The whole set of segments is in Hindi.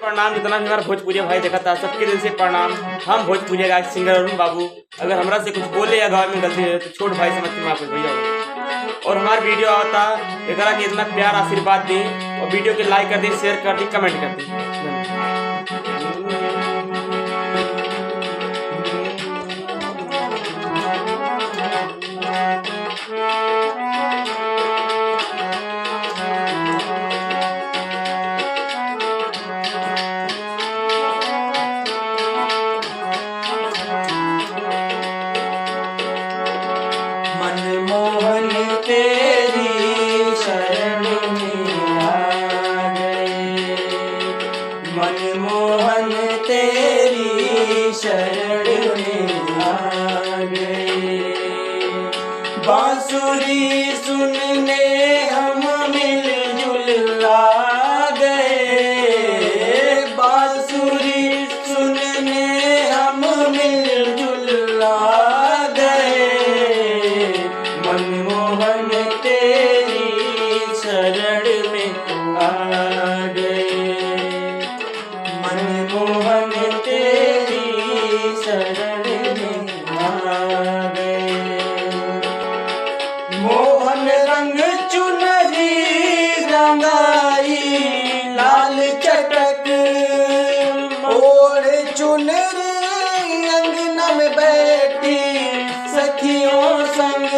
प्रणाम। जितना भी हमारा भोजपुरी भाई देखा था सबके दिल से प्रणाम। हम भोजपुरी गायक सिंगर अरुण बाबू। अगर हमरा से कुछ बोले या गाँव में गलती है तो छोट भाई समझ के माफ भैया। और हमारा वीडियो आता एक के इतना प्यार आशीर्वाद दी और वीडियो के लाइक कर दी, शेयर कर दी, कमेंट कर दी। मनमोहन तेरी शरण में आ गए, मनमोहन तेरी शरण में आ गए। बांसुरी सुनने हम मिलजुल आ गए, बांसुरी सुनने हम मिलजुल आ गए। मनमोहन तेरी शरण में आ गए, मनमोहन तेरी शरण में आ गए। मोहन रंग चुनरी रंगाई लाल चटक, ओढ़ चुनरी अंगना में बैठी सखियों संग।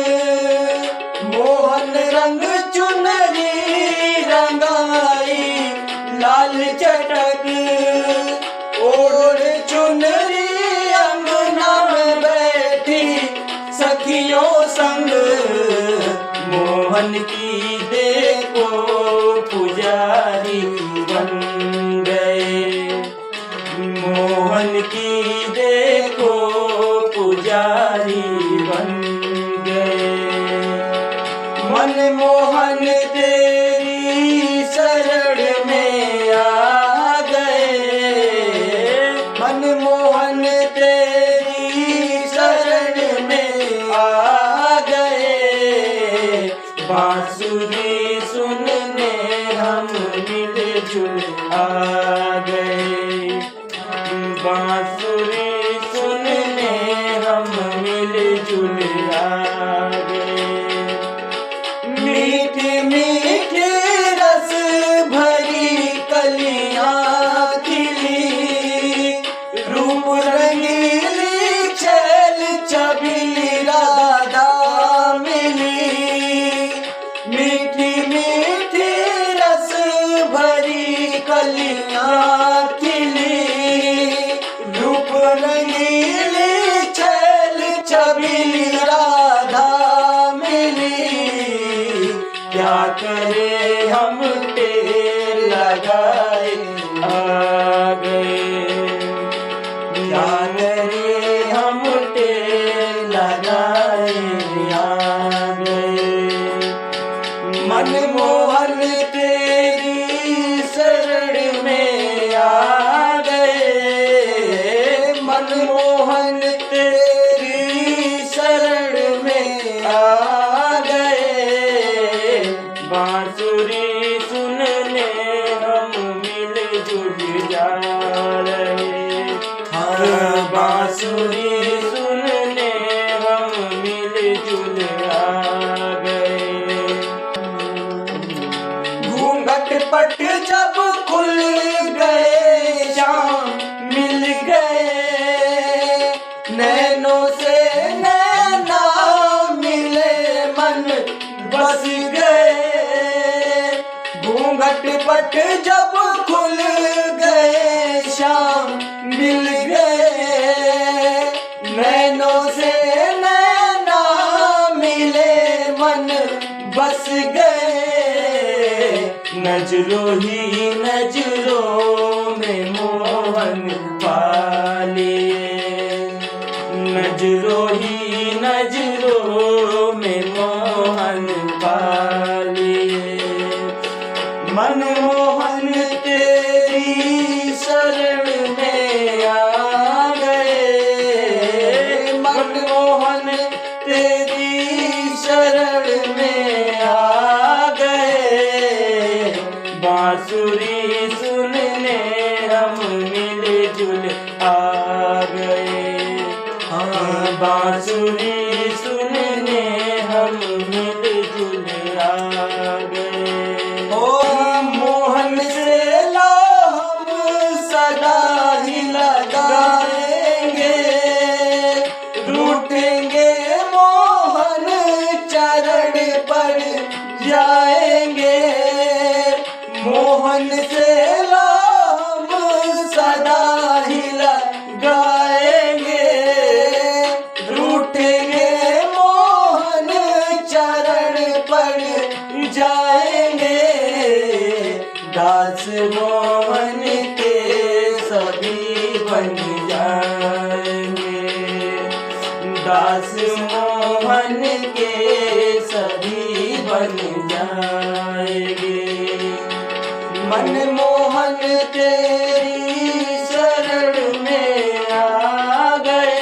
मोहन रंग चुनरी रंगाई लाल चटक, ओढ़ चुनरी अंगना में बैठी सखियों संग। मोहन की देखो पुजारी बन गए, मोहन की देखो पुजारी बन गए। मनमोहन तेरी शरण में आ गए, मनमोहन तेरी शरण में आ गए। बांसुरी सुनने हम मिलजुल आ गए, बांसुरी सुनने हम मिलजुल आ गए। मीठी मीठी रस भरी कलियां खिली, रूप रंगीली छैल छबीली राधा मिली। मीठी मीठी रस भरी कलियां खिली, रूप रंगीली छैल छबीली राधा मिली। क्या करे हम तेल लगाए आ गए, क्या करे हम तेल लगाए आ गए। मनमोहन तेरी शरण में आ गए, मनमोहन तेरी शरण में आ गए। बांसुरी सुनने हम मिलजुल जा रहे, हाँ बांसुरी सुनने हम मिलजुल आ गए। घूंघट पट जब खुल गए शाम मिल गए, नैनों से नैना मिले मन बस गए। घूंघट पट जब खुल गए शाम मिल गए, नैनों से नैना मिले मन बस गए। नजरों ही नजरों में मोहन पा लिए, नजरों ही नजरों में मोहन पा लिए। मनमोहन तेरी शरण में आ गए, मनमोहन तेरी शरण में आ गए। बांसुरी सुनने हम मिलजुल आ गए। हाँ बांसुरी सुनने हम मिलजुल आ गए। ओ मोहन से लो हम सदा ही लगाएंगे, रूठेंगे मोहन चरण पर जाएंगे। मोहन से लो हम सदा ही लगाएंगे, रूठेंगे मोहन चरण पर जाएंगे। दास मोहन के सभी बन जाएंगे, दास मोहन के सभी बन जाएंगे। मनमोहन तेरी शरण में आ गए,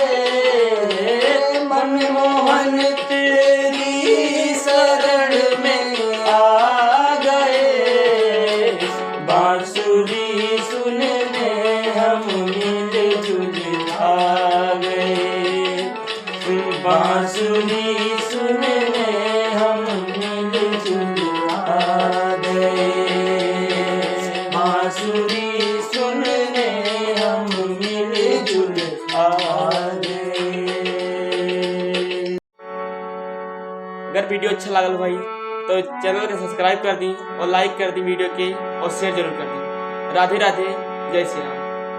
मनमोहन तेरी शरण में आ गए। बांसुरी सुनने हम मिलजुल आ गए, बांसुरी सुनने हम मिलजुल आ गए, बांसुरी सुनने हम मिलजुल आ गए। अगर वीडियो अच्छा लागल भाई तो चैनल के सब्सक्राइब कर दी और लाइक कर दी वीडियो के और शेयर जरूर कर दी। राधे राधे, जय श्री राम।